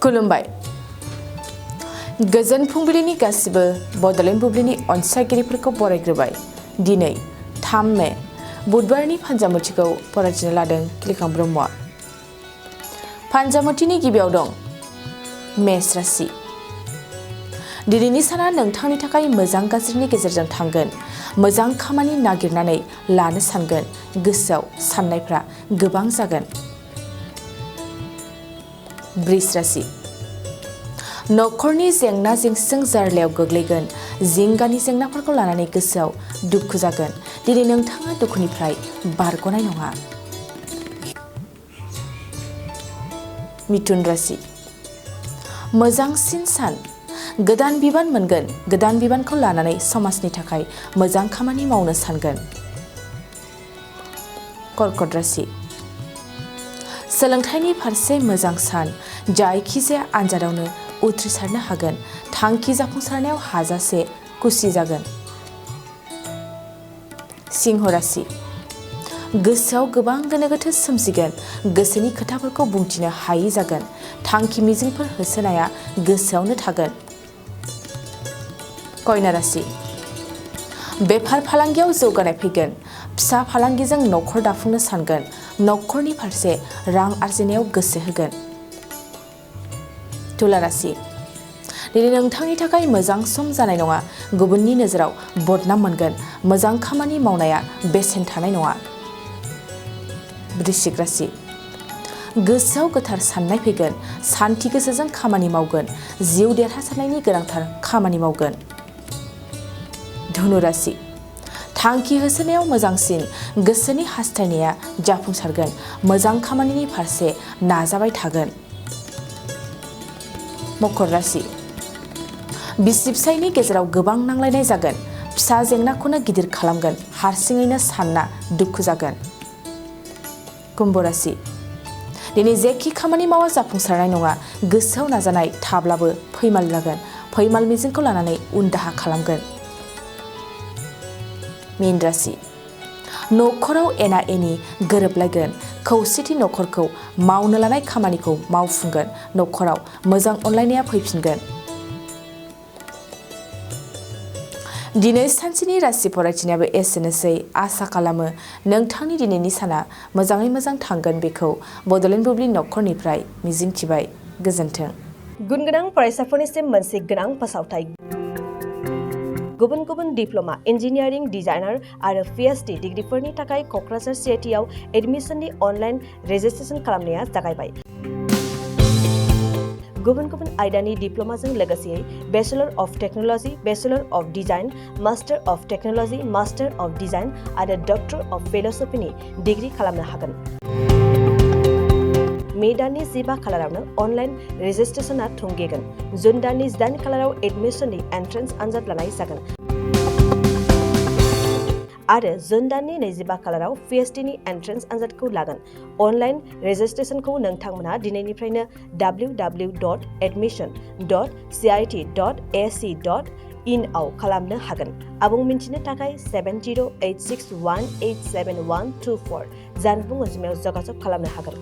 खुलुमबाय गोजोन फुंबिलिनि गासिबो बड'लेण्ड बुब्लिनि अनसायगिरिफोरखौ बरायग्रोबाय। दिनै 3 मे बुधबारनि फान्जामुथिखौ फरायथिनो लादों किलिखां ब्रह्मआ। फान्जामुथिनि गिबियाव दं मेष राशि। दिनैनि साना नोंथांनि थाखाय मोजां गाज्रिनि गेजेरजों थांगोन। मोजां खामानि नागिरनानै लानो सानगोन। गोसोआव साननायफ्रा गोबां जागोन। वृष राशि। नखरनि जेंना जेंसिजों जार्लायाव गोग्लैगोन। जिंगानि जेंनाफोरखौ लानानै गोसोआव दुखु जागोन। दिनै नोंथाङा दुखुनिफ्राय बारग'नाय नङा। मिथुन राशि। मोजांसिन सान। गोदान बिबान मोनगोन। गोदान बिबानखौ लानानै समाजनि थाखाय मोजां खामानि मावनो सानगोन। कर्कट राशि। सोलोंथाइनि फारसे मोजां सान। जायखिजाया आनजादावनो उथ्रिसारनो हागोन। थांखि जाफुंसारनायाव हाजासे खुसि जागोन। सिंह राशि। गोसोआव गोबां गोनो गोथो सोमजिगोन। गोसोनि खोथाफोरखौ बुंथिनो हायै जागोन। थांखि मिजिंफोर होसोनाया गोसोआवनो थागोन। कन्या राशि। बेफार फालांगियाव जौगानाय फैगोन। फिसा फालांगिजों नखर दाफुंनो सानगोन। नखरनि फारसे रां आरजिनायाव गोसो होगोन। तुला राशि। दिनै नोंथांनि थाखाय मोजां सम जानाय नङा। गुबुननि नोजोराव बदनाम मोनगोन। मोजां खामानि मावनाया बेसेन थानाय नङा। वृश्चिक राशि। गोसोआव गोथार साननाय फैगोन। सान्थि गोसोजों खामानि मावगोन। जिउ देरहासारनायनि गोनांथार खामानि मावगोन। धनु राशि। थांखि होसोनायाव मोजांसिन। गोसोनि हास्थायनाया जाफुंसारगोन। मोजां खामानिनि फारसे नाजाबाय थागोन। मकर राशि। बिसि फिसायनि गेजेराव गोबां नांलायनाय जागोन। फिसा जेंनाखौनो गिदिर खालामगोन। हारसिङैनो सानना दुखु जागोन। कुम्भ राशि। दिनै जेखि खामानि मावा जाफुंसारनाय नङा। गोसोआव नाजानाय थाब्लाबो फैमाल जागोन। फैमाल मिजिंखौ लानानै उन दाहा खालामगोन। मीन राशि। नखराव एना एनि गोरोबलायगोन। खौसेथि नखरखौ मावनो लानाय खामानिखौ मावफुंगोन। नखराव मोजां अनलायनाया फैफिनगोन। दिनै सानसेनि राशि फरायथिनायाबो एसेनोसै। आसा खालामो नोंथांनि दिनैनि साना मोजाङै मोजां थांगोन बेखौ बड'लेण्ड बुब्लि नखरनिफ्राय मिजिंथिबाय। गोजोन्थों। गुन गोनां फरायसाफोरनिसिम मोनसे गोनां फोसावथाय। गुबुन गुबुन डिप्ल'मा इन्जिनियारिं डिजाइनार आरो PhD डिग्रीफोरनि थाखाय क'क्राझार CITआव एडमिसननि अनलाइन रेजिस्ट्रेशन खालामनाया जागायबाय। गुबुन गुबुन आयदानि डिप्ल'माजों लोगोसे bachelor of technology, bachelor of design, master of technology, master of design आरो डक्टर अफ फिल'सफिनि डिग्री खालामनो हागोन। मे दाननि 15 खालारावनो अनलाइन रेजिस्ट्रेशनआ थुंगेगोन। जुन दाननि 8 खालाराव एडमिसननि एन्ट्रेन्स आनजाद लानाय जागोन। आरो जुन दाननि 25 खालाराव PhDनि एन्ट्रेन्स आनजादखौ लागोन। अनलाइन रेजिस्ट्रेशनखौ नोंथांमोनहा दिनैनिफ्रायनो www.admission.cit.ac.in आव खालामनो हागोन। आबुं मिन्थिनो थाखाय 7086187124 जानबुं अनजिमायाव जगाजग खालामनो हागोन।